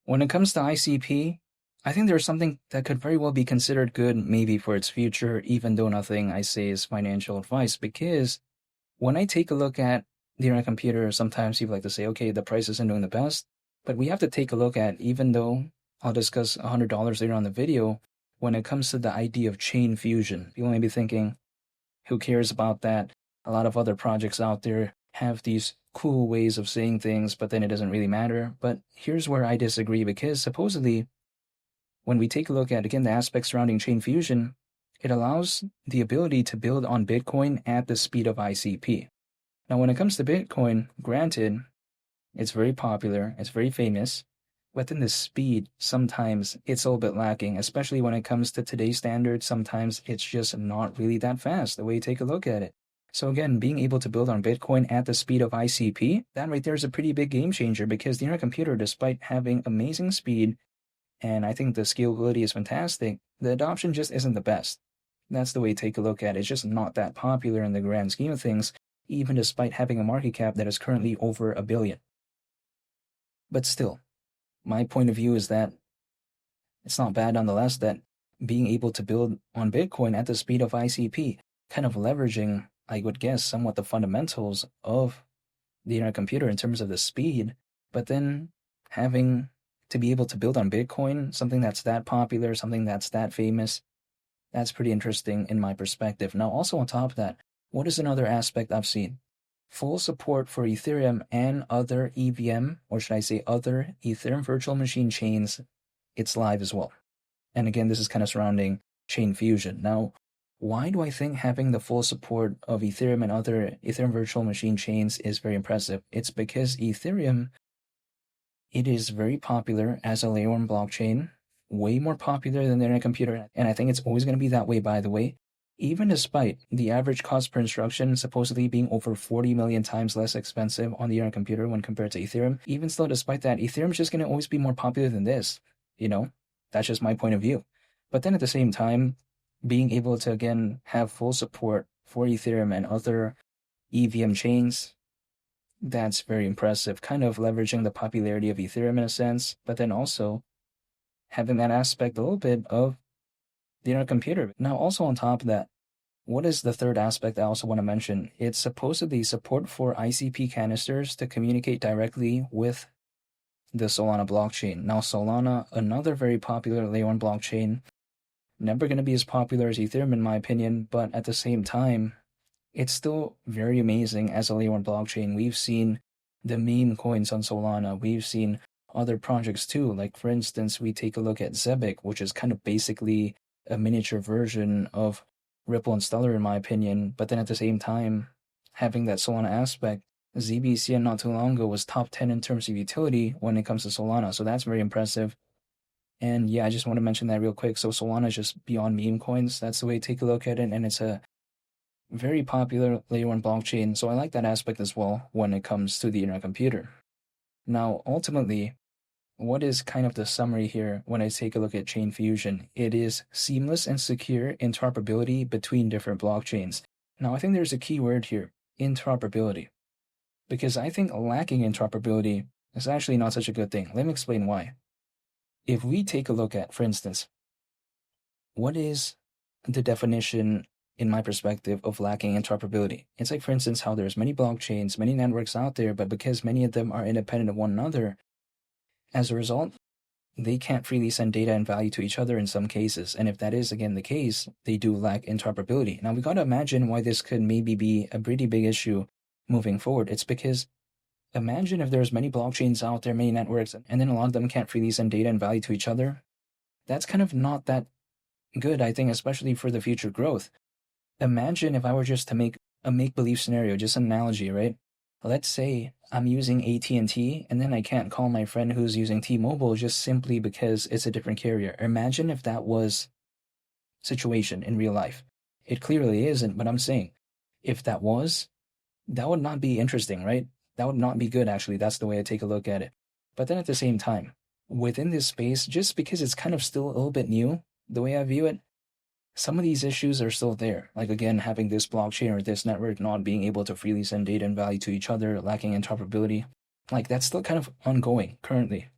When it comes to ICP, I think there's something that could very well be considered good maybe for its future, even though nothing I say is financial advice, because when I take a look at the internet computer, sometimes people like to say, okay, the price isn't doing the best, but we have to take a look at, even though I'll discuss $100 later on the video, when it comes to the idea of chain fusion, people may be thinking, who cares about that? A lot of other projects out there have these cool ways of saying things, but then it doesn't really matter. But here's where I disagree, because supposedly, when we take a look at, again, the aspects surrounding chain fusion, it allows the ability to build on Bitcoin at the speed of ICP. Now, when it comes to Bitcoin, granted, it's very popular, it's very famous, but then the speed, sometimes it's a little bit lacking, especially when it comes to today's standards. Sometimes it's just not really that fast, the way you take a look at it. So again, being able to build on Bitcoin at the speed of ICP, that right there is a pretty big game changer, because the internet computer, despite having amazing speed, and I think the scalability is fantastic, the adoption just isn't the best. That's the way you take a look at it. It's just not that popular in the grand scheme of things, even despite having a market cap that is currently over $1 billion. But still, my point of view is that it's not bad nonetheless that being able to build on Bitcoin at the speed of ICP, kind of leveraging, I would guess, somewhat the fundamentals of the internet computer in terms of the speed, but then having to be able to build on Bitcoin, something that's that popular, something that's that famous, that's pretty interesting in my perspective. Now, also on top of that, what is another aspect I've seen? Full support for Ethereum and other EVM, or should I say other Ethereum virtual machine chains, it's live as well. And again, this is kind of surrounding chain fusion. Now, why do I think having the full support of Ethereum and other Ethereum virtual machine chains is very impressive? It's because Ethereum, it is very popular as a layer 1 blockchain, way more popular than the internet computer, and I think it's always going to be that way, by the way. Even despite the average cost per instruction supposedly being over 40 million times less expensive on the internet computer when compared to Ethereum, even still, despite that, Ethereum is just going to always be more popular than this. That's just my point of view. But then at the same time, being able to, again, have full support for Ethereum and other EVM chains, that's very impressive. Kind of leveraging the popularity of Ethereum in a sense, but then also having that aspect a little bit of the internet computer. Now, also on top of that, what is the third aspect I also want to mention? It's supposedly support for ICP canisters to communicate directly with the Solana blockchain. Now, Solana, another very popular layer 1 blockchain, never going to be as popular as Ethereum in my opinion, but at the same time, it's still very amazing as a layer 1 blockchain. We've seen the meme coins on Solana. We've seen other projects too. Like, for instance, we take a look at Zebic, which is kind of basically a miniature version of Ripple and Stellar in my opinion, but then at the same time, having that Solana aspect, ZBCN not too long ago was top 10 in terms of utility when it comes to Solana, so that's very impressive. And yeah, I just want to mention that real quick. So Solana is just beyond meme coins. That's the way to take a look at it, and it's a very popular layer 1 blockchain, so I like that aspect as well when it comes to the internet computer. Now, ultimately, what is kind of the summary here when I take a look at chain fusion? It is seamless and secure interoperability between different blockchains. Now, I think there's a key word here, interoperability, because I think lacking interoperability is actually not such a good thing. Let me explain why. If we take a look at, for instance, what is the definition, in my perspective, of lacking interoperability? It's like, for instance, how there's many blockchains, many networks out there, but because many of them are independent of one another, as a result, they can't freely send data and value to each other in some cases. And if that is, again, the case, they do lack interoperability. Now, we got to imagine why this could maybe be a pretty big issue moving forward. It's because imagine if there's many blockchains out there, many networks, and then a lot of them can't freely send data and value to each other. That's kind of not that good, I think, especially for the future growth. Imagine if I were just to make a make-believe scenario, just an analogy, right? Let's say I'm using AT&T and then I can't call my friend who's using T-Mobile just simply because it's a different carrier. Imagine if that was situation in real life. It clearly isn't, but I'm saying if that was, that would not be interesting, right? That would not be good, actually. That's the way I take a look at it. But then at the same time, within this space, just because it's kind of still a little bit new, the way I view it, some of these issues are still there. Like, again, having this blockchain or this network not being able to freely send data and value to each other, lacking interoperability, like, that's still kind of ongoing currently.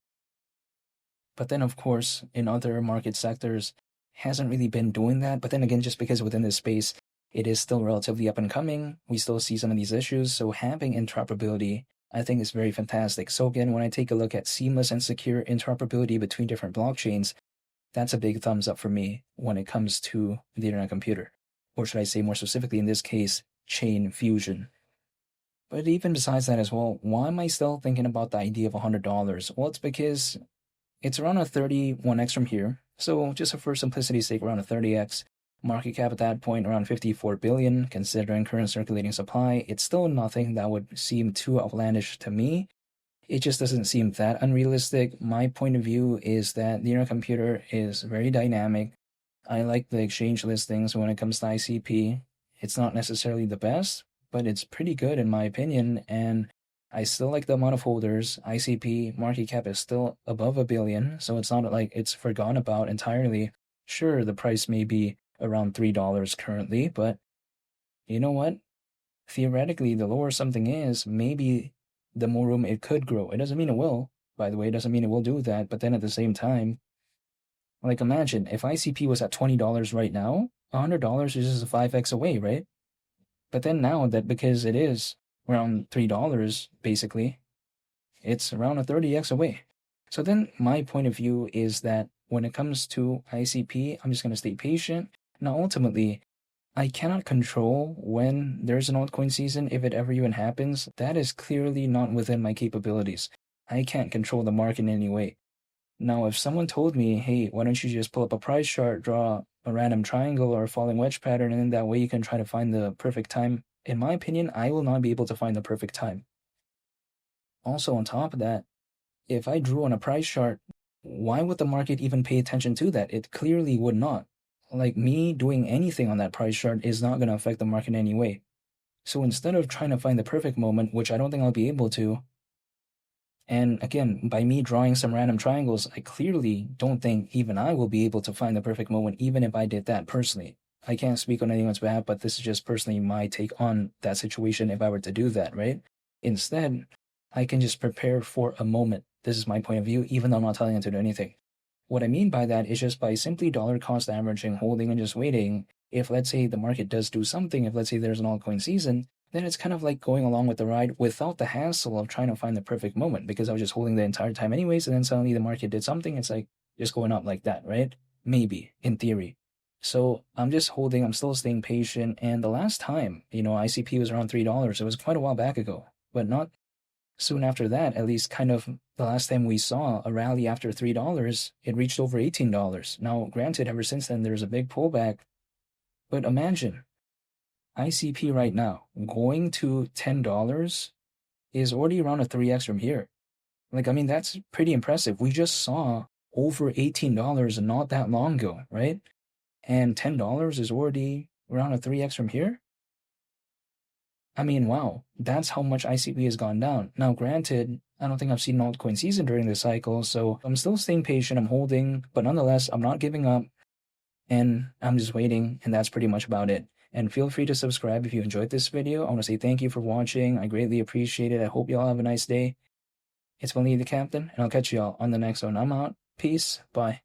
But then, of course, in other market sectors, hasn't really been doing that. But then again, just because within this space, it is still relatively up and coming, we still see some of these issues. So having interoperability, I think, is very fantastic. So again, when I take a look at seamless and secure interoperability between different blockchains, that's a big thumbs up for me when it comes to the internet computer. Or should I say more specifically in this case, chain fusion. But even besides that as well, why am I still thinking about the idea of $100? Well, it's because it's around a 31x from here. So just for simplicity's sake, around a 30x. Market cap at that point around 54 billion, considering current circulating supply. It's still nothing that would seem too outlandish to me. It just doesn't seem that unrealistic. My point of view is that the internet computer is very dynamic. I like the exchange listings when it comes to ICP. It's not necessarily the best, but it's pretty good in my opinion, and I still like the amount of holders. ICP market cap is still above a billion, so it's not like it's forgotten about entirely. Sure, the price may be around $3 currently, but you know what? Theoretically, the lower something is, maybe the more room it could grow. It doesn't mean it will, by the way, it doesn't mean it will do that, but then at the same time, like imagine if ICP was at $20 right now, $100 is just a 5x away, right? But then now that because it is around $3, basically, it's around a 30x away. So then my point of view is that when it comes to ICP, I'm just going to stay patient. Now, ultimately, I cannot control when there's an altcoin season, if it ever even happens. That is clearly not within my capabilities. I can't control the market in any way. Now, if someone told me, hey, why don't you just pull up a price chart, draw a random triangle or a falling wedge pattern, and then that way you can try to find the perfect time, in my opinion, I will not be able to find the perfect time. Also, on top of that, if I drew on a price chart, why would the market even pay attention to that? It clearly would not. Like me doing anything on that price chart is not going to affect the market in any way. So instead of trying to find the perfect moment, which I don't think I'll be able to, and again, by me drawing some random triangles, I clearly don't think even I will be able to find the perfect moment, even if I did that personally. I can't speak on anyone's behalf, but this is just personally my take on that situation if I were to do that, right? Instead, I can just prepare for a moment. This is my point of view, even though I'm not telling it to do anything. What I mean by that is just by simply dollar cost averaging, holding, and just waiting. If, let's say, the market does do something, if, let's say, there's an altcoin season, then it's kind of like going along with the ride without the hassle of trying to find the perfect moment, because I was just holding the entire time anyways, and then suddenly the market did something. It's like just going up like that, right? Maybe, in theory. So I'm just holding, I'm still staying patient. And the last time, ICP was around $3. It was quite a while back ago, but not soon after that. At least kind of the last time we saw a rally after $3, it reached over $18. Now, granted, ever since then, there's a big pullback. But imagine, ICP right now, going to $10 is already around a 3x from here. Like, I mean, that's pretty impressive. We just saw over $18 not that long ago, right? And $10 is already around a 3x from here. I mean, wow, that's how much ICP has gone down. Now, granted, I don't think I've seen an altcoin season during this cycle, so I'm still staying patient, I'm holding, but nonetheless, I'm not giving up, and I'm just waiting, and that's pretty much about it. And feel free to subscribe if you enjoyed this video. I want to say thank you for watching. I greatly appreciate it. I hope you all have a nice day. It's been Lee the Captain, and I'll catch you all on the next one. I'm out. Peace. Bye.